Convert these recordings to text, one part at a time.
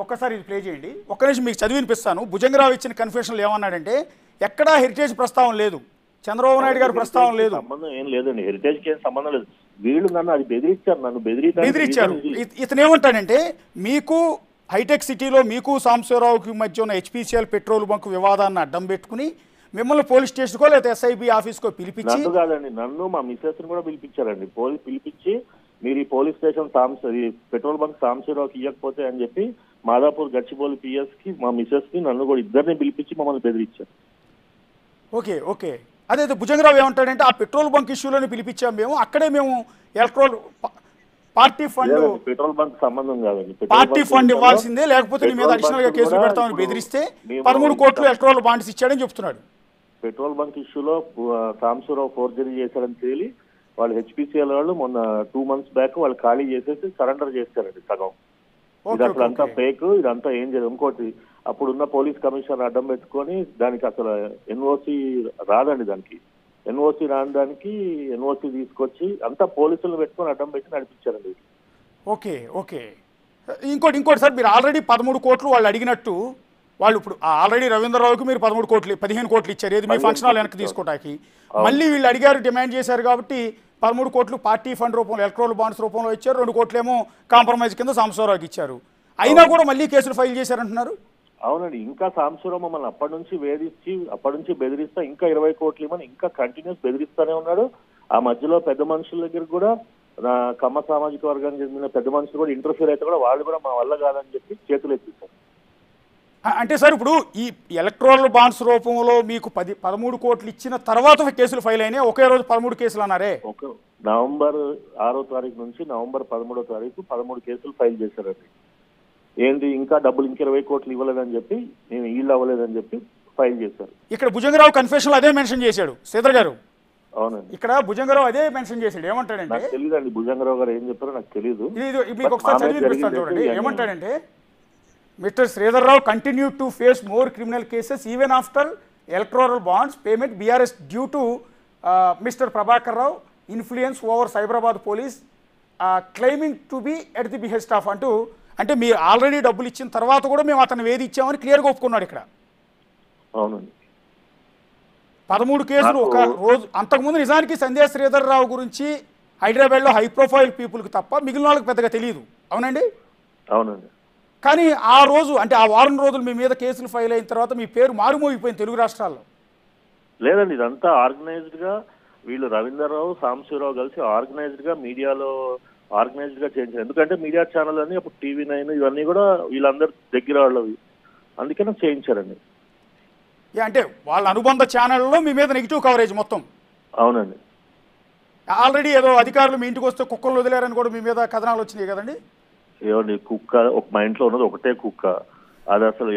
ఒక్కసారి ఇది ప్లే చేయండి. ఒక్క నిమిషం మీకు చదివి వినిపిస్తాను. భుజంగరావు ఇచ్చిన కన్ఫెషన్లు ఏమన్నాడంటే ఎక్కడా హెరిటేజ్ ప్రస్తావన లేదు, చంద్రబాబు నాయుడు గారి ప్రస్తావన లేదు, సంబంధం ఏం లేదండి, హెరిటేజ్ కి ఏం సంబంధం లేదు. వీళ్ళు నన్ను అది బెదిరించారు, నన్ను బెదిరించారు. ఇతను ఏమంటాడంటే మీకు హైటెక్ సిటీలో మీకు సాంబశివరావుకి మధ్య ఉన్న హెచ్పిసిఎల్ పెట్రోల్ బంక్ వివాదాన్ని అడ్డం పెట్టుకుని మిమ్మల్ని పోలీస్ స్టేషన్కో లేదా ఎస్ఐబి ఆఫీస్కో పిలిపించి, నన్ను కాదండి, నన్ను మా మిసెస్ కూడా పిలిపించారండి. పిలిపించి మీరు ఈ పోలీస్ స్టేషన్ పెట్రోల్ బంక్ సాంబశివరావుకి ఇవ్వకపోతే అని చెప్పి మాదాపూర్ గచ్చిబౌలి పిఎస్ కి మా మిసెస్ కి నన్ను కూడా ఇద్దరిని పిలిపించి మమ్మల్ని బెదిరించారు. ఓకే ఓకే అదే భుజంగరావు ఏమంటాడంటే ఆ పెట్రోల్ బంక్ ఇష్యూలోనే పిలిపించాం మేము, అక్కడే మేము electoral party fund petrol bunk సంబంధం కాదండి, పార్టీ ఫండ్ ఇవ్వాల్సిందే లేకపోతే నీ మీద అడిషనల్ గా కేసులు పెడతామని బెదిరిస్తే 13 కోట్లు ఎలక్ట్రల్ బాండ్స్ ఇచ్చాడని చెప్తున్నాడు. పెట్రోల్ బంక్ ఇష్యూలో సాంబశివరావు ఫోర్జరీ చేశారని తేలి వాళ్ళు హెచ్పిసిఎల్ వాళ్ళు మొన్న 2 months బ్యాక్ వాళ్ళు ఖాళీ చేసేసి సరెండర్ చేశారండి సగం. ఇది అసలు అంతా ఫేక్, ఇదంతా ఏం చేయదు. ఇంకోటి అప్పుడున్న పోలీస్ కమిషనర్ అడ్డం పెట్టుకొని దానికి అసలు ఎన్ఓసి రాదండి, దానికి ఎన్ఓసి రాని దానికి ఎన్ఓసి తీసుకొచ్చి అంతా పోలీసులను పెట్టుకొని అడ్డం పెట్టి నడిపించారండి. ఓకే ఓకే ఇంకోటి సార్, మీరు ఆల్రెడీ 13 కోట్లు వాళ్ళు అడిగినట్టు వాళ్ళు ఇప్పుడు ఆల్రెడీ రవీంద్రరావుకి మీరు 15 కోట్లు ఇచ్చారు, ఏది మీ ఫంక్షన్ హాల్ వెనక్కి తీసుకోవడానికి. మళ్ళీ వీళ్ళు అడిగారు, డిమాండ్ చేశారు కాబట్టి 13 కోట్లు పార్టీ ఫండ్ రూపంలో ఎలక్ట్రల్ బాండ్స్ రూపంలో ఇచ్చారు, 2 కోట్లేమో కాంప్రమైజ్ కింద సాంబశివరావుకి ఇచ్చారు. అయినా కూడా మళ్ళీ కేసులు ఫైల్ చేశారంటున్నారు. అవునండి, ఇంకా సాంబశివరావు మమ్మల్ని అప్పటి నుంచి వేధించి అప్పటి నుంచి బెదిరిస్తా ఇంకా 20 కోట్లు ఇవ్వని ఇంకా కంటిన్యూస్ బెదిరిస్తానే ఉన్నాడు. ఆ మధ్యలో పెద్ద మనుషుల దగ్గర కూడా కమ్మ సామాజిక వర్గానికి చెందిన పెద్ద మనుషులు కూడా ఇంటర్ఫీర్ అయితే కూడా వాళ్ళు కూడా మా వల్ల కాదని చెప్పి చేతులు ఎత్తిస్తారు. అంటే సార్ ఇప్పుడు ఈ ఎలక్ట్రల్ బాండ్స్ రూపంలో మీకు 13 కోట్లు ఇచ్చిన తర్వాత కేసులు ఫైల్ అయినాయి, ఒకే రోజు 13 కేసులు అన్నారే. నవంబర్ 6వ తారీఖు నుంచి నవంబర్ 13వ తారీఖు 13 కేసులు ఫైల్ చేశారండి. ఏంటి ఇంకా డబ్బులు ఇంకా 20 కోట్లు ఇవ్వలేదని చెప్పి నేను ఈళ్ళు అవ్వలేదని చెప్పి ఫైల్ చేశారు. ఇక్కడ భుజంగరావు కన్ఫెషన్ అదే మెన్షన్ చేశాడు శ్రీధర్ గారు. అవునండి, ఇక్కడ భుజంగరావు అదే మెన్షన్ చేశాడు. ఏమంటాడంటే నాకు తెలియదండి భుజంగరావు గారు ఏం చెప్పారో నాకు తెలియదు. మీకు ఒకసారి చదివిస్తాను చూడండి. ఏమంటాడంటే Mr. Sridhar Rao continued to face more criminal cases even after electoral bonds payment BRS due to Mr. Prabhakar Rao influence over Cyberabad police claiming to be at the behest of అంటే మీరు already డబ్బులు ఇచ్చిన తర్వాత కూడా మేము అతను వేది ఇచ్చామని క్లియర్గా ఒప్పుకున్నాడు ఇక్కడ. అవునండి, 13 కేసులు ఒక రోజు. అంతకుముందు నిజానికి సంధ్యా శ్రీధర్ రావు గురించి హైదరాబాద్లో హై ప్రొఫైల్ పీపుల్కి తప్ప మిగిలిన వాళ్ళకి పెద్దగా తెలియదు. అవునండి. అవునండి, కానీ ఆ రోజు అంటే ఆ వారం రోజులు మీ మీద కేసులు ఫైల్ అయిన తర్వాత మీ పేరు మారుమోగిపోయింది తెలుగు రాష్ట్రాల్లో. లేదండి, ఇదంతా ఆర్గనైజ్డ్ గా వీళ్ళు రవీంద్రరావు సాంబశివరావు కలిసి ఆర్గనైజ్డ్ గా మీడియాలో ఆర్గనైజ్డ్ గా చేయించారు. ఎందుకంటే మీడియా ఛానల్ అని అప్పుడు TV9 ఇవన్నీ కూడా వీళ్ళందరూ దగ్గర వాళ్ళవి, అందుకనే చేయించారండి. అంటే వాళ్ళ అనుబంధ ఛానల్లో మీ మీద నెగిటివ్ కవరేజ్ మొత్తం. అవునండి, ఆల్రెడీ ఏదో అధికారులు మీ ఇంటికి వస్తే కుక్కలు వదిలేరని కూడా మీ మీద కథనాలు వచ్చినాయి కదండి. ఏమండి కుక్క మా ఇంట్లో ఉన్నది ఒకటే కుక్క, అది అసలు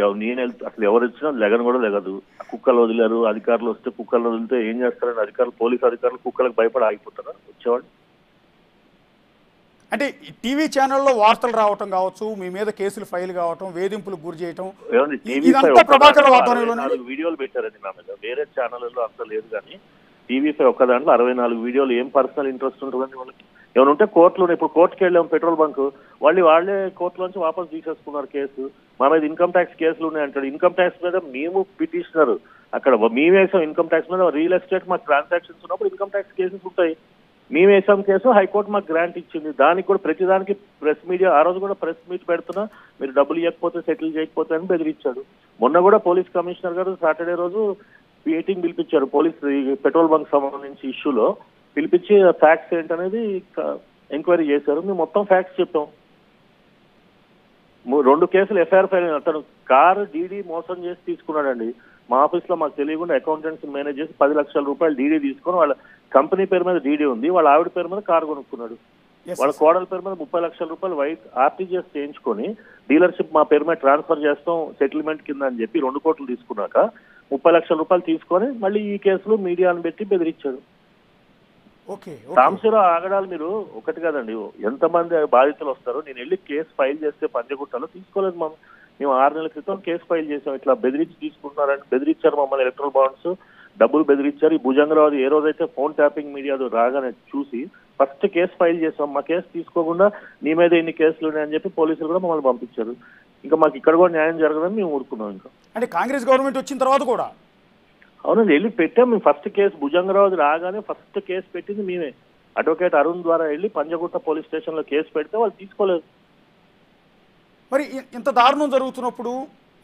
అసలు ఎవరు ఇచ్చినా లెగను కూడా లెగదు. కుక్కలు వదిలేరు, అధికారులు వస్తే కుక్కలు వదిలితే ఏం చేస్తారండి అధికారులు, పోలీసు అధికారులు కుక్కలకు భయపడి ఆగిపోతారా వచ్చేవాడు. అంటే టీవీ ఛానల్లో వార్తలు రావటం కావచ్చు, మీ మీద కేసులు ఫైల్ కావటం, వేధింపులకు గురి చేయటం, ప్రభాకర్ వీడియోలు పెట్టారండి నా మీద. వేరే ఛానళ్ళలో అంత లేదు కానీ TV5 ఒక్క దాంట్లో 64 వీడియోలు. ఏం పర్సనల్ ఇంట్రెస్ట్ ఉంటుందండి వాళ్ళకి? ఏమైనా ఉంటే కోర్టులో, ఇప్పుడు కోర్టుకి వెళ్ళాము పెట్రోల్ బంక్, వాళ్ళే కోర్టులోంచి వాపసు తీసేసుకున్నారు కేసు. మా మీద ఇన్కమ్ ట్యాక్స్ కేసులు ఉన్నాయంటాడు. ఇన్కమ్ ట్యాక్స్ మీద మేము పిటిషనర్, అక్కడ మేము వేసాం ఇన్కమ్ ట్యాక్స్ మీద. రియల్ ఎస్టేట్ మాకు ట్రాన్సాక్షన్స్ ఉన్నప్పుడు ఇన్కమ్ ట్యాక్స్ కేసెస్ ఉంటాయి. మేము వేసాం కేసు, హైకోర్టు మాకు గ్రాంట్ ఇచ్చింది. దానికి కూడా ప్రతిదానికి ప్రెస్ మీడియా ఆ రోజు కూడా ప్రెస్ మీట్ పెడుతున్నా, మీరు డబ్బులు ఇవ్వకపోతే సెటిల్ చేయకపోతే అని బెదిరించాడు. మొన్న కూడా పోలీస్ కమిషనర్ గారు సాటర్డే రోజు మీటింగ్ పిలిపించారు పోలీస్ పెట్రోల్ బంక్ సంబంధించి ఇష్యూలో. పిలిపించి ఫ్యాక్ట్స్ ఏంటనేది ఎంక్వైరీ చేశారు. మేము మొత్తం ఫ్యాక్ట్స్ చెప్పాం. 2 కేసులు ఎఫ్ఐఆర్ ఫైల్. అతను కారు డీడీ మోసం చేసి తీసుకున్నాడండి. మా ఆఫీస్లో మాకు తెలియకుండా అకౌంటెంట్స్ మేనేజ్ చేసి 10 లక్షల రూపాయలు డీడీ తీసుకొని, వాళ్ళ కంపెనీ పేరు మీద డీడీ ఉంది, వాళ్ళ ఆవిడ పేరు మీద కారు కొనుక్కున్నాడు. వాళ్ళ కోడల పేరు మీద 30 లక్షల రూపాయలు ఆర్టీజీఎస్ చేయించుకొని డీలర్షిప్ మా పేరు మీద ట్రాన్స్ఫర్ చేస్తాం సెటిల్మెంట్ కింద అని చెప్పి 2 కోట్లు తీసుకున్నాక 30 లక్షల రూపాయలు తీసుకొని మళ్ళీ ఈ కేసులో మీడియాను పెట్టి బెదిరించాడు. సాంబశివరావు ఆగడాలు మీరు ఒకటి కదండి, ఎంతమంది బాధితులు వస్తారో. నేను వెళ్ళి కేసు ఫైల్ చేస్తే పంజగుట్టలో తీసుకోలేదు. మేము 6 నెలల క్రితం కేసు ఫైల్ చేసాం. ఇట్లా బెదిరించి తీసుకుంటున్నారని బెదిరించారు మమ్మల్ని, ఎలక్ట్రల్ బాండ్స్ డబ్బులు బెదిరించారు. ఈ భుజంగరావు ఏ రోజైతే ఫోన్ ట్యాపింగ్ మీడియా రాగానే చూసి ఫస్ట్ కేసు ఫైల్ చేసాం. మా కేసు తీసుకోకుండా నీ మీద ఎన్ని కేసులు ఉన్నాయని చెప్పి పోలీసులు కూడా మమ్మల్ని పంపించారు. ఇంకా మాకు ఇక్కడ కూడా న్యాయం జరగదని మేము ఊరుకున్నాం. ఇంకా అంటే కాంగ్రెస్ గవర్నమెంట్ వచ్చిన తర్వాత కూడా అవునండి, వెళ్ళి పెట్టాం మేము. ఫస్ట్ కేసు భుజంగరావు రాగానే ఫస్ట్ కేసు పెట్టింది మేమే. అడ్వకేట్ అరుణ్ ద్వారా వెళ్ళి పంజగుట్ట పోలీస్ స్టేషన్లో కేసు పెడితే వాళ్ళు తీసుకోలేదు. మరి ఇంత దారుణం జరుగుతున్నప్పుడు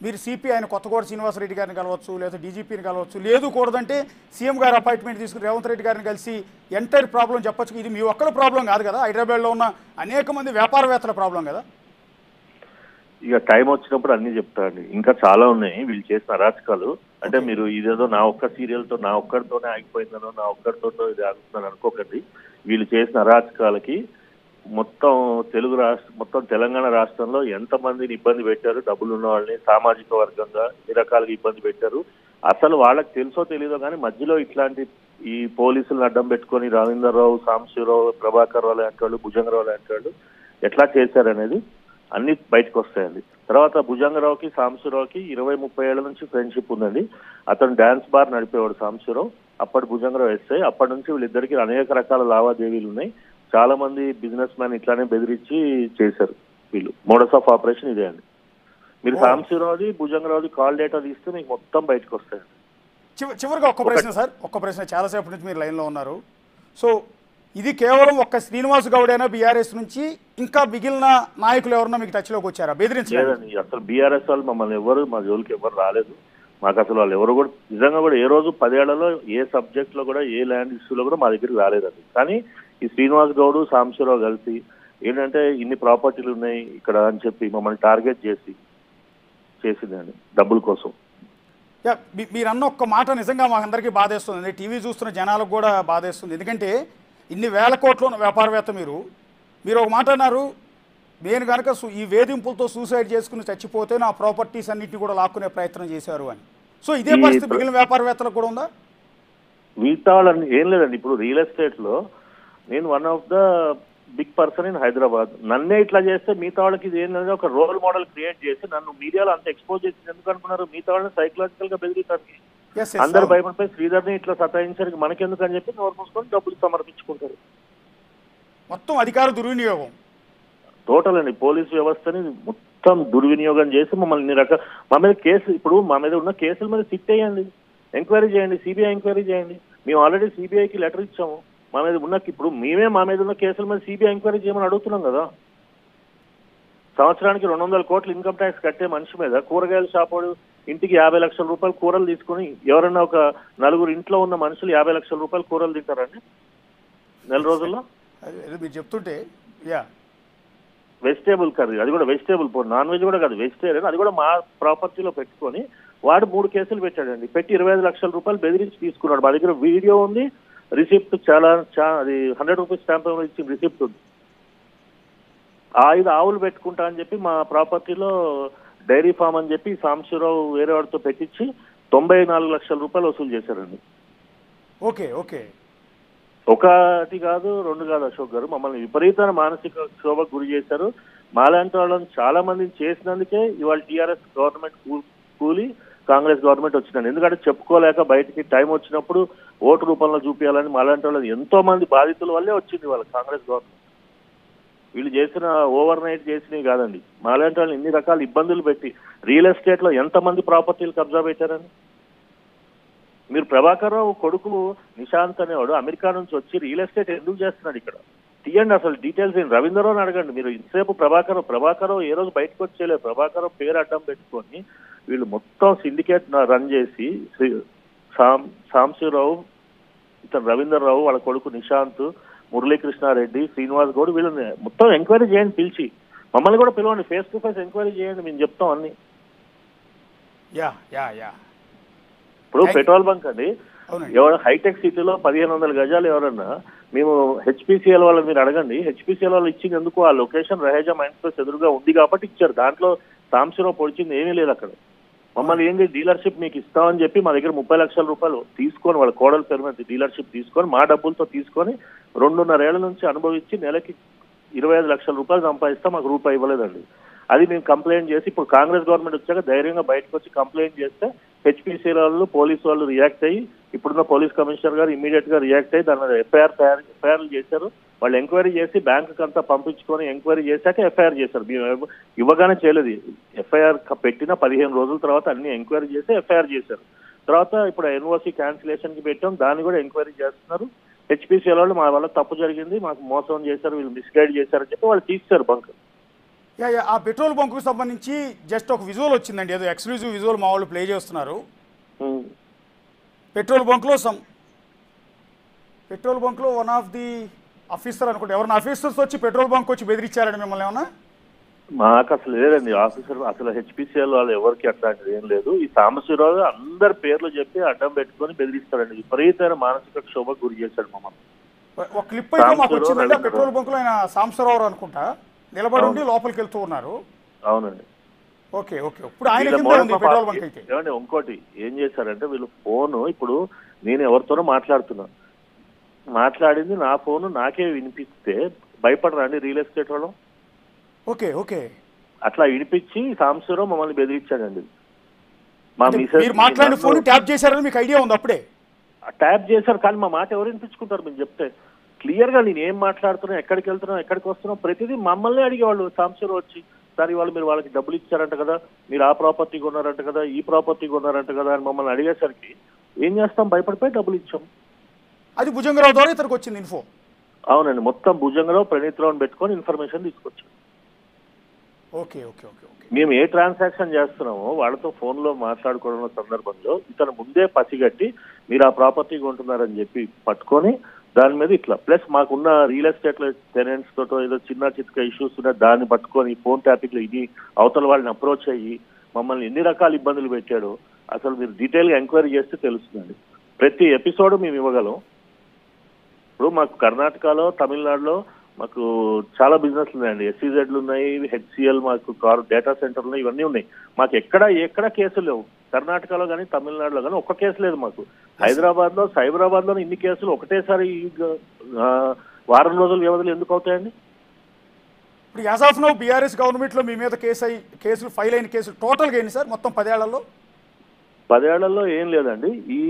మీరు సిపి ఆయన కొత్తగూడ శ్రీనివాసరెడ్డి గారిని కలవచ్చు, లేదా డీజీపీని కలవచ్చు, లేదు కూడదంటే సీఎం గారు అపాయింట్మెంట్ తీసుకుని రేవంత్ రెడ్డి గారిని కలిసి ఎంటైర్ ప్రాబ్లం చెప్పచ్చు. ఇది మీ ఒక్కల ప్రాబ్లం కాదు కదా, హైదరాబాద్లో ఉన్న అనేక మంది వ్యాపారవేత్తల ప్రాబ్లం కదా. ఇక టైం వచ్చినప్పుడు అన్ని చెప్తారండి. ఇంకా చాలా ఉన్నాయి వీళ్ళు చేసిన అరాచకాలు. అంటే మీరు ఇదేదో నా ఒక్క సీరియల్తో నా ఒక్కడితోనే ఆగిపోయిందనో నా ఒక్కడితో ఇది ఆగుతుందని అనుకోకండి. వీళ్ళు చేసిన అరాచకాలకి మొత్తం మొత్తం తెలంగాణ రాష్ట్రంలో ఎంతమందిని ఇబ్బంది పెట్టారు, డబ్బులు ఉన్న వాళ్ళని సామాజిక వర్గంగా ఏ రకాలుగా ఇబ్బంది పెట్టారు. అసలు వాళ్ళకి తెలుసో తెలీదో కానీ మధ్యలో ఇట్లాంటి ఈ పోలీసులను అడ్డం పెట్టుకొని రవీందర్రావు, సాంబశివరావు, ప్రభాకర్ రావు లాంటి వాళ్ళు, భుజంగరావు లాంటి వాళ్ళు ఎట్లా చేశారనేది అన్ని బయటకు వస్తాయండి. తర్వాత భుజంగరావుకి సాంబశివరావుకి 20-30 ఏళ్ల నుంచి ఫ్రెండ్షిప్ ఉందండి. అతను డాన్స్ బార్ నడిపేవాడు సాంబశివరావు, అప్పటి భుజంగరావు ఎస్ఐ. అప్పటి నుంచి వీళ్ళిద్దరికి అనేక రకాల లావాదేవీలు ఉన్నాయి. చాలా మంది బిజినెస్ మ్యాన్ ఇట్లానే బెదిరించి చేశారు వీళ్ళు. మోడస్ ఆఫ్ ఆపరేషన్ ఇదే అండి. మీరు సాంబశివరావుది భుజంగరావుది కాల్ డేటా తీస్తే మీకు మొత్తం బయటకు వస్తాయండి. చివరిగా ఒక్క ప్రశ్న సార్, ఒక్క ప్రశ్న. చాలాసేపటి నుంచి మీరు లైన్లో ఉన్నారు. సో ఇది కేవలం ఒక్క శ్రీనివాస్ గౌడేనా బీఆర్ఎస్ నుంచి, ఇంకా మిగిలిన నాయకులు ఎవరన్నా మీకు టచ్లోకి వచ్చారా బెదిరించలేదండి? అసలు బీఆర్ఎస్ వాళ్ళు మమ్మల్ని ఎవరు మా జోలికి ఎవరు రాలేదు. మాకు అసలు వాళ్ళు ఎవరు కూడా నిజంగా కూడా ఏ రోజు 10 ఏళ్లలో ఏ సబ్జెక్ట్ లో కూడా ఏ ల్యాండ్ ఇష్యూలో కూడా మా దగ్గరికి రాలేదండి. కానీ ఈ శ్రీనివాస్ గౌడ్ సాంబశివరావు కలిసి ఏంటంటే ఇన్ని ప్రాపర్టీలు ఉన్నాయి ఇక్కడ అని చెప్పి మమ్మల్ని టార్గెట్ చేసిందండి డబ్బుల కోసం. మీరు అన్న ఒక్క మాట నిజంగా మాకందరికీ బాధేస్తుంది, టీవీ చూస్తున్న జనాలకు కూడా బాధేస్తుంది. ఎందుకంటే ఇన్ని వేల కోట్ల వ్యాపారవేత్త మీరు ఒక మాట అన్నారు, నేను కనుక ఈ వేధింపులతో సూసైడ్ చేసుకుని చచ్చిపోతే నా ప్రాపర్టీస్ అన్నింటినీ కూడా లాక్కునే ప్రయత్నం చేశారు అని. సో ఇదే పరిస్థితి మిగిలిన వ్యాపారవేత్తలకు కూడా ఉందా? మిగతా వాళ్ళని ఏం లేదండి. ఇప్పుడు రియల్ ఎస్టేట్ లో నేను one of the big person in Hyderabad. నన్నే ఇట్లా చేస్తే మిగతా వాళ్ళకి ఇది ఏంటంటే ఒక రోల్ మోడల్ క్రియేట్ చేసి నన్ను మీడియాలో అంత ఎక్స్పోజ్ చేసి ఎందుకు అనుకున్నారు? మిగతా వాళ్ళని సైకలాజికల్ గా బెదిరితానికి అందరు భయపడిపోయి శ్రీధర్ని ఇట్లా సతాయించడానికి మనకెందుకు అని చెప్పి నోరు మూసుకొని డబ్బులు సమర్పించుకుంటారు. మొత్తం అధికార దుర్వినియోగం టోటల్ అండి. పోలీస్ వ్యవస్థని మొత్తం దుర్వినియోగం చేసి మమ్మల్ని మా మీద కేసు, ఇప్పుడు మా మీద ఉన్న కేసుల మీద సిట్ అయ్యండి, ఎంక్వైరీ చేయండి, సిబిఐ ఎంక్వైరీ చేయండి. మేము ఆల్రెడీ సిబిఐకి లెటర్ ఇచ్చాము. మా మీద ఉన్న ఇప్పుడు మా మీద ఉన్న కేసుల మీద సిబిఐ ఎంక్వైరీ చేయమని అడుగుతున్నాం కదా. సంవత్సరానికి 200 కోట్లు ఇన్కమ్ ట్యాక్స్ కట్టే మనిషి మీద కూరగాయల షాపోడు ఇంటికి 50 లక్షల రూపాయలు కూరలు తీసుకుని ఎవరన్నా ఒక 4 ఇంట్లో ఉన్న మనుషులు 50 లక్షల రూపాయలు కూరలు తింటారండి నెల రోజుల్లో? మీరు చెప్తుంటే వెజిటేబుల్ కర్రీ, అది కూడా వెజిటేబుల్, నాన్ వెజ్ కూడా కాదు, వెజిటేరియన్, అది కూడా మా ప్రాపర్టీలో పెట్టుకొని వాడు 3 కేసులు పెట్టాడండి. పెట్టి 25 లక్షల రూపాయలు బెదిరించి తీసుకున్నాడు. మా దగ్గర వీడియో ఉంది, రిసిప్ట్ అది 100 రూపీస్ స్టాంప్ ఇచ్చిన రిసిప్ట్ ఉంది. 5 ఆవులు పెట్టుకుంటా అని చెప్పి మా ప్రాపర్టీలో డైరీ ఫామ్ అని చెప్పి సాంబశివరావు వేరే వాడితో పెట్టించి 94 లక్షల రూపాయలు వసూలు చేశారండి. ఓకే ఓకే, ఒకటి కాదు 2 కాదు అశోక్ గారు, మమ్మల్ని విపరీతమైన మానసిక క్షోభకు గురి చేశారు. మాలాంటి వాళ్ళని చాలా మందిని చేసినందుకే ఇవాళ టీఆర్ఎస్ గవర్నమెంట్ కూలి కాంగ్రెస్ గవర్నమెంట్ వచ్చిందండి. ఎందుకంటే చెప్పుకోలేక బయటికి టైం వచ్చినప్పుడు ఓటు రూపంలో చూపించాలని మాలాంటి వాళ్ళని ఎంతో మంది బాధితుల వల్లే వచ్చింది వాళ్ళ కాంగ్రెస్ గవర్నమెంట్. వీళ్ళు చేసిన ఓవర్ నైట్ చేసినవి కాదండి. మాలాంటి వాళ్ళు ఇన్ని రకాల ఇబ్బందులు పెట్టి రియల్ ఎస్టేట్ లో ఎంతమంది ప్రాపర్టీలు కబ్జా పెట్టారని. మీరు ప్రభాకర్ రావు కొడుకు నిశాంత్ అనేవాడు అమెరికా నుంచి వచ్చి రియల్ ఎస్టేట్ ఎందుకు చేస్తున్నాడు ఇక్కడ తీయండి, అసలు డీటెయిల్స్ ఏంటి రవీంద్రరావుని అడగండి. మీరు ఇంతసేపు ప్రభాకర్ రావు ఏ రోజు బయటకు వచ్చేయలేదు. ప్రభాకర్ రావు పేరు అడ్డం పెట్టుకొని వీళ్ళు మొత్తం సిండికేట్ రన్ చేసి సాంబశివరావు, ఇతను రవీంద్రరావు, వాళ్ళ కొడుకు నిశాంత్, మురళీకృష్ణారెడ్డి, శ్రీనివాస్ గౌడ్ వీళ్ళని మొత్తం ఎంక్వైరీ చేయండి. పిలిచి మమ్మల్ని కూడా పిలవండి, ఫేస్ టు ఫేస్ ఎంక్వైరీ చేయండి, మేము చెప్తాం అన్ని. ఇప్పుడు పెట్రోల్ బంక్ అండి, ఎవరు హైటెక్ సిటీలో 1500 గజాలు ఎవరన్నా మేము హెచ్పిసిఎల్ వాళ్ళని మీరు అడగండి. హెచ్పిసిఎల్ వాళ్ళు ఇచ్చింది ఎందుకు? ఆ లొకేషన్ రహేజా మైండ్ స్పేస్ ఎదురుగా ఉంది కాబట్టి ఇచ్చారు. దాంట్లో సాంబశివరావు పొడిచింది ఏమీ లేదు అక్కడ. మమ్మల్ని ఏంటి డీలర్షిప్ మీకు ఇస్తామని చెప్పి మా దగ్గర 30 లక్షల రూపాయలు తీసుకొని వాళ్ళ కోడల పేరు మీద డీలర్షిప్ తీసుకొని మా డబ్బులతో తీసుకొని 2.5 ఏళ్ల నుంచి అనుభవించి నెలకి 25 లక్షల రూపాయలు సంపాదిస్తా మాకు రూపాయి ఇవ్వలేదండి. అది మేము కంప్లైంట్ చేసి ఇప్పుడు కాంగ్రెస్ గవర్నమెంట్ వచ్చాక ధైర్యంగా బయటకు వచ్చి కంప్లైంట్ చేస్తే హెచ్పిసి వాళ్ళు పోలీసు వాళ్ళు రియాక్ట్ అయ్యి ఇప్పుడున్న పోలీస్ కమిషనర్ గారు ఇమీడియట్ గా రియాక్ట్ అయ్యి దాని ఎఫ్ఐఆర్లు చేశారు. వాళ్ళు ఎంక్వైరీ చేసి బ్యాంకుకి అంతా పంపించుకొని ఎంక్వైరీ చేశాక ఎఫ్ఐఆర్ చేశారు. మేము ఇవ్వగానే చేయలేదు. ఎఫ్ఐఆర్ పెట్టిన 15 రోజుల తర్వాత అన్ని ఎంక్వైరీ చేసి ఎఫ్ఐఆర్ చేశారు. తర్వాత ఇప్పుడు ఎన్ఓసి క్యాన్సిలేషన్ కి పెట్టాం, దాన్ని కూడా ఎంక్వైరీ చేస్తున్నారు. హెచ్పిసిఎల్ వాళ్ళు మా వల్ల తప్పు జరిగింది, మాకు మోసం చేశారు, వీళ్ళు మిస్గైడ్ చేశారని చెప్పి వాళ్ళు తీశారు బంక్. ఆ పెట్రోల్ బంకు సంబంధించి జస్ట్ ఒక విజువల్ వచ్చిందండి, ఏదో ఎక్స్క్లూజివ్ విజువల్ మా వాళ్ళు ప్లే చేస్తున్నారు. పెట్రోల్ బంక్లో వన్ ఆఫ్ ది ఆఫీసర్ అనుకుంటే ఎవరైనా ఆఫీసర్స్ వచ్చి పెట్రోల్ బంక్ వచ్చి బెదిరించారండి మిమ్మల్ని ఏమన్నా? మాకు అసలు లేదండి ఆఫీసర్, అసలు హెచ్పిసిఎల్ వాళ్ళు ఎవరికి అట్లాంటిది ఏం లేదు. ఈ సాంబశివరావు అందరి పేర్లు చెప్పి అడ్డం పెట్టుకొని బెదిరిస్తారండి. విపరీతమైన మానసిక క్షోభకు గురి చేశాడు మమ్మల్ని. ఒక క్లిప్ అయితే మాకు వచ్చిందండి, పెట్రోల్ బంక్ లో ఆయన సాంబశివరావు అనుకుంటా నిలబడి ఉండి లోపలికి వెళ్తూ ఉన్నారు. అవునండి. Okay okay. ఇప్పుడు ఆయన పెట్రోల్ బంక్ అయితే ఏమండి ఇంకోటి ఏం చేశారంటే వీళ్ళు ఫోను, ఇప్పుడు నేను ఎవరితోనో మాట్లాడింది నా ఫోను నాకే వినిపిస్తే భయపడరా అండి రియల్ ఎస్టేట్ వాళ్ళు? Okay okay. అట్లా వినిపించి సాంబశివరావు మమ్మల్ని బెదిరించాడండి. మీరు మాట్లాడిన ఫోన్ ట్యాప్ చేశారని మీకు ఐడియా ఉంది? అప్పుడే ట్యాప్ చేశారు, కానీ మా మాట ఎవరు వినిపించుకుంటారు? మేము చెప్తే క్లియర్ గా నేను ఏం మాట్లాడుతున్నా, ఎక్కడికి వెళ్తున్నా, ఎక్కడికి వస్తున్నా ప్రతిదీ మమ్మల్ని అడిగేవాళ్ళు. సాంబశివరావు వచ్చి సార్ వాళ్ళు మీరు వాళ్ళకి డబ్బులు ఇచ్చారంట కదా, మీరు ఆ ప్రాపర్టీ కొన్నారంట కదా, ఈ ప్రాపర్టీ కొన్నారంట కదా అని మమ్మల్ని అడిగేసరికి ఏం చేస్తాం, భయపడిపోయి డబ్బులు ఇచ్చాం. అది భుజంగరావు ద్వారా ఇతనికి వచ్చింది ఇన్ఫో? అవునండి, మొత్తం భుజంగరావు ప్రణీతరావుని పెట్టుకొని ఇన్ఫర్మేషన్ తీసుకొచ్చాం. Okay okay okay okay. మేము ఏ ట్రాన్సాక్షన్ చేస్తున్నామో వాళ్ళతో ఫోన్లో మాట్లాడుకోవడం సందర్భంలో ఇతను ముందే పసిగట్టి మీరు ఆ ప్రాపర్టీ కొంటున్నారని చెప్పి పట్టుకొని దాని మీద ఇట్లా ప్లస్ మాకున్న రియల్ ఎస్టేట్ టెనెంట్స్ తోటో ఏదో చిన్న చిత్క ఇష్యూస్ ఉన్నాయి, దాన్ని పట్టుకొని ఫోన్ ట్యాపింగ్ లో ఇది అవతల వాళ్ళని అప్రోచ్ అయ్యి మమ్మల్ని ఎన్ని రకాల ఇబ్బందులు పెట్టాడో అసలు మీరు డీటెయిల్ గా ఎంక్వైరీ చేస్తే తెలుస్తుందండి. ప్రతి ఎపిసోడ్ మేము ఇవ్వగలం. ఇప్పుడు మాకు కర్ణాటకలో, తమిళనాడులో మాకు చాలా బిజినెస్లు ఉన్నాయండి. ఎస్సీజెడ్లు ఉన్నాయి, హెచ్సిఎల్, మాకు డేటా సెంటర్లు ఉన్నాయి, ఇవన్నీ ఉన్నాయి. మాకు ఎక్కడ కేసులు లేవు. కర్ణాటకలో కానీ తమిళనాడులో కానీ ఒక్క కేసు లేదు మాకు. హైదరాబాద్ లో సైబరాబాద్ లో ఇన్ని కేసులు ఒకటేసారి వారం రోజుల వ్యవధిలో ఎందుకు అవుతాయండి? ఇప్పుడు as of now BRS government లో మీ మీద కేసులు ఫైల్ అయిన కేసులు టోటల్గా ఏంటి సార్ మొత్తం 10 ఏళ్లలో? 10 ఏళ్లలో ఏం లేదండి. ఈ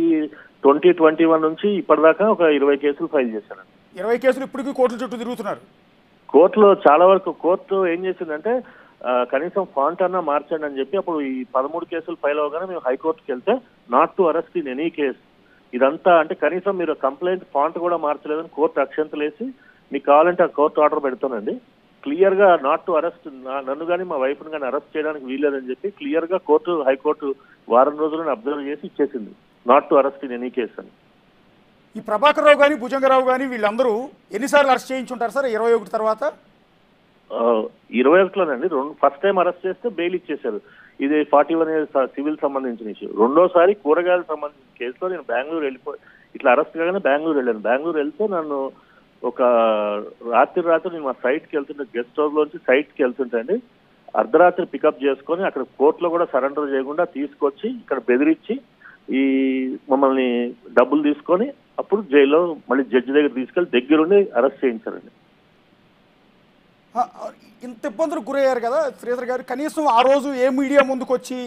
2021 నుంచి ఇప్పటిదాకా ఒక 20 కేసులు ఫైల్ చేశానండి. 20 కేసులు ఇప్పటికీ కోర్టుల చుట్టూ తిరుగుతున్నారు. కోర్టులో చాలా వరకు కోర్టు ఏం చేసిందంటే కనీసం ఫాంట్ అన్నా మార్చండి అని చెప్పి అప్పుడు ఈ 13 కేసులు ఫైల్ అవగానే మేము హైకోర్టుకి వెళ్తే not to arrest in any case. ఇదంతా అంటే కనీసం మీరు కంప్లైంట్ ఫాంట్ కూడా మార్చలేదని కోర్టు అక్షంతలు వేసి మీకు కావాలంటే ఆ కోర్టు ఆర్డర్ పెడతానండి. క్లియర్ గా నాట్ టు అరెస్ట్, నన్ను కానీ మా వైఫ్ని కానీ అరెస్ట్ చేయడానికి వీల్లేదని చెప్పి క్లియర్ గా హైకోర్టు వారం రోజులను అబ్జర్వ్ చేసి ఇచ్చేసింది not to arrest in any case అని. ఈ ప్రభాకర్ రావు కానీ భుజంగరావు కానీ వీళ్ళందరూ ఎన్నిసార్లు అరెస్ట్ చేయించుంటారు సార్ 21 తర్వాత? 21లోనండి. ఫస్ట్ టైం అరెస్ట్ చేస్తే బెయిల్ ఇచ్చేశారు. ఇది 41 సివిల్ సంబంధించిన ఇష్యూ. రెండోసారి కూరగాయలకు సంబంధించిన కేసులో నేను బెంగళూరు ఇట్లా అరెస్ట్ కాగానే బెంగళూరు వెళ్ళాను. బెంగళూరు వెళ్తే నన్ను ఒక రాత్రి నేను మా సైట్కి వెళ్తుంటే గెస్ట్ హౌస్ లోంచి సైట్కి వెళ్తుంటే అండి అర్ధరాత్రి పికప్ చేసుకొని అక్కడ కోర్టులో కూడా సరెండర్ చేయకుండా తీసుకొచ్చి ఇక్కడ బెదిరించి ఈ మమ్మల్ని డబ్బులు తీసుకొని అప్పుడు జైల్లో మళ్ళీ జడ్జి దగ్గర తీసుకెళ్లి దగ్గరుండి అరెస్ట్ చేయించారండి. ఇంత ఇబ్బందులకు గురయ్యారు కదా శ్రీధర్ గారు, కనీసం ఆ రోజు ఏ మీడియా ముందుకు వచ్చి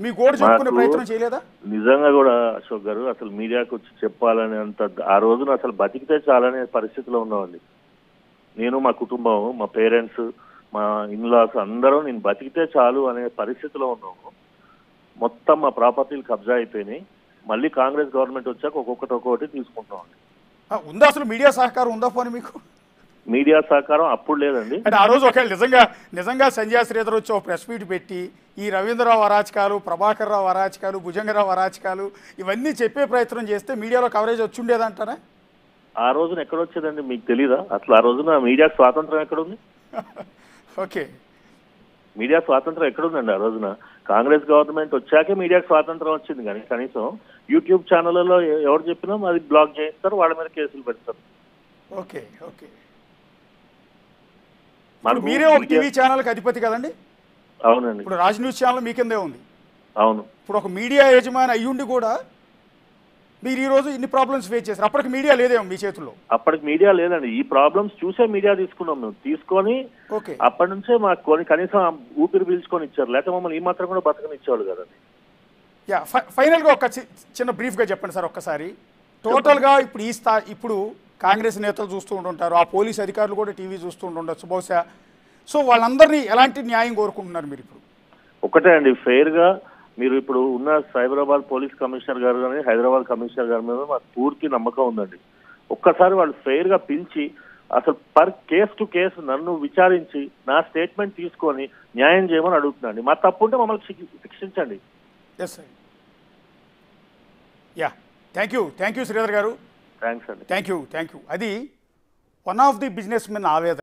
మీ గోడు చెప్పుకునే ప్రయత్నం చేయలేదా? నిజంగా కూడా అశోక్ గారు అసలు మీడియాకు వచ్చి చెప్పాలనే అంత ఆ రోజున అసలు బతికితే చాలనే పరిస్థితిలో ఉన్నామండి. నేను, మా కుటుంబం, మా పేరెంట్స్, మా ఇన్లాస్ అందరం నేను బతికితే చాలు అనే పరిస్థితిలో ఉన్నాము. మొత్తం మా ప్రాపర్టీలు కబ్జా అయిపోయినాయి. మళ్ళీ కాంగ్రెస్ గవర్నమెంట్ వచ్చాక ఒక్కొక్కటి తీసుకుంటామండి. ఉందా అసలు మీడియా సహకారం ఉందా పోనీ మీకు? మీడియా సహకారం అప్పుడు లేదండి. అంటే ఆ రోజు ఒకవేళ నిజంగా సంజయ్ శ్రీధర్ వచ్చి ఒక ప్రెస్ మీట్ పెట్టి ఈ రవీంద్రరావు అరాచకాలు, ప్రభాకర్ రావు అరాచకాలు, భుజంగరావు అరాచకాలు ఇవన్నీ చెప్పే ప్రయత్నం చేస్తే మీడియాలో కవరేజ్ వచ్చి ఉండేదంటారా? ఆ రోజున ఎక్కడొచ్చేదండి మీకు తెలీదా? అసలు ఆ రోజున మీడియాకు స్వాతంత్రం ఎక్కడుంది? ఓకే, మీడియా స్వాతంత్రం ఎక్కడుందండి ఆ రోజున? కాంగ్రెస్ గవర్నమెంట్ వచ్చాకే మీడియాకు స్వాతంత్రం వచ్చింది. కానీ కనీసం యూట్యూబ్ ఛానళ్లలో ఎవరు చెప్పినా అది బ్లాక్ చేయిస్తారు, వాళ్ళ మీద కేసులు పెడతారు. Okay okay. మీరే ఒక టీవీ ఛానల్కి అధిపతి కదండి? అవునండి. ఇప్పుడు రాజ్ న్యూస్ ఛానల్ మీ కిందే ఉంది. అవును. ఇప్పుడు ఒక మీడియా యజమాని అయ్యుండి కూడా మీరు ఈ రోజు ఇన్ని ప్రాబ్లమ్స్ ఫేస్ చేశారు. అప్పటికి మీడియా లేదేమో మీ చేతుల్లో? అప్పటికి మీడియా లేదండి. ఈ ప్రాబ్లమ్స్ చూసే మీడియా తీసుకున్నాం మేము. తీసుకొని అప్పటి నుంచే మాకు కనీసం ఊపిరి పీల్చుకొని ఇచ్చారు, లేకపోతే మమ్మల్ని ఈ మాత్రం కూడా బతకనిచ్చేవాళ్ళు కదండి. ఫైనల్ గా ఒక చిన్న బ్రీఫ్ గా చెప్పండి సార్ ఒక్కసారి. టోటల్ గా ఇప్పుడు కాంగ్రెస్ నేతలు చూస్తూ ఉంటుంటారు, ఆ పోలీస్ అధికారులు కూడా టీవీ చూస్తూ ఉండొచ్చు బహుశా. సో వాళ్ళందరినీ ఎలాంటి న్యాయం కోరుకుంటున్నారు మీరు ఇప్పుడు? ఒకటే అండి, ఫెయిర్ గా మీరు ఇప్పుడు ఉన్న సైబరాబాద్ పోలీస్ కమిషనర్ గారు కానీ హైదరాబాద్ కమిషనర్ గారి మీద మాకు పూర్తి నమ్మకం ఉందండి. ఒక్కసారి వాళ్ళు ఫెయిర్ గా పిలిచి అసలు పర్ కేస్ టు కేసు నన్ను విచారించి నా స్టేట్మెంట్ తీసుకొని న్యాయం చేయమని అడుగుతున్నాండి. మా తప్పు ఉంటే మమ్మల్ని శిక్షించండి. Yes sir. Yeah, thank you Sridhar garu. Thanks అండి. Thank you. అది one of the business men ఆవేదన.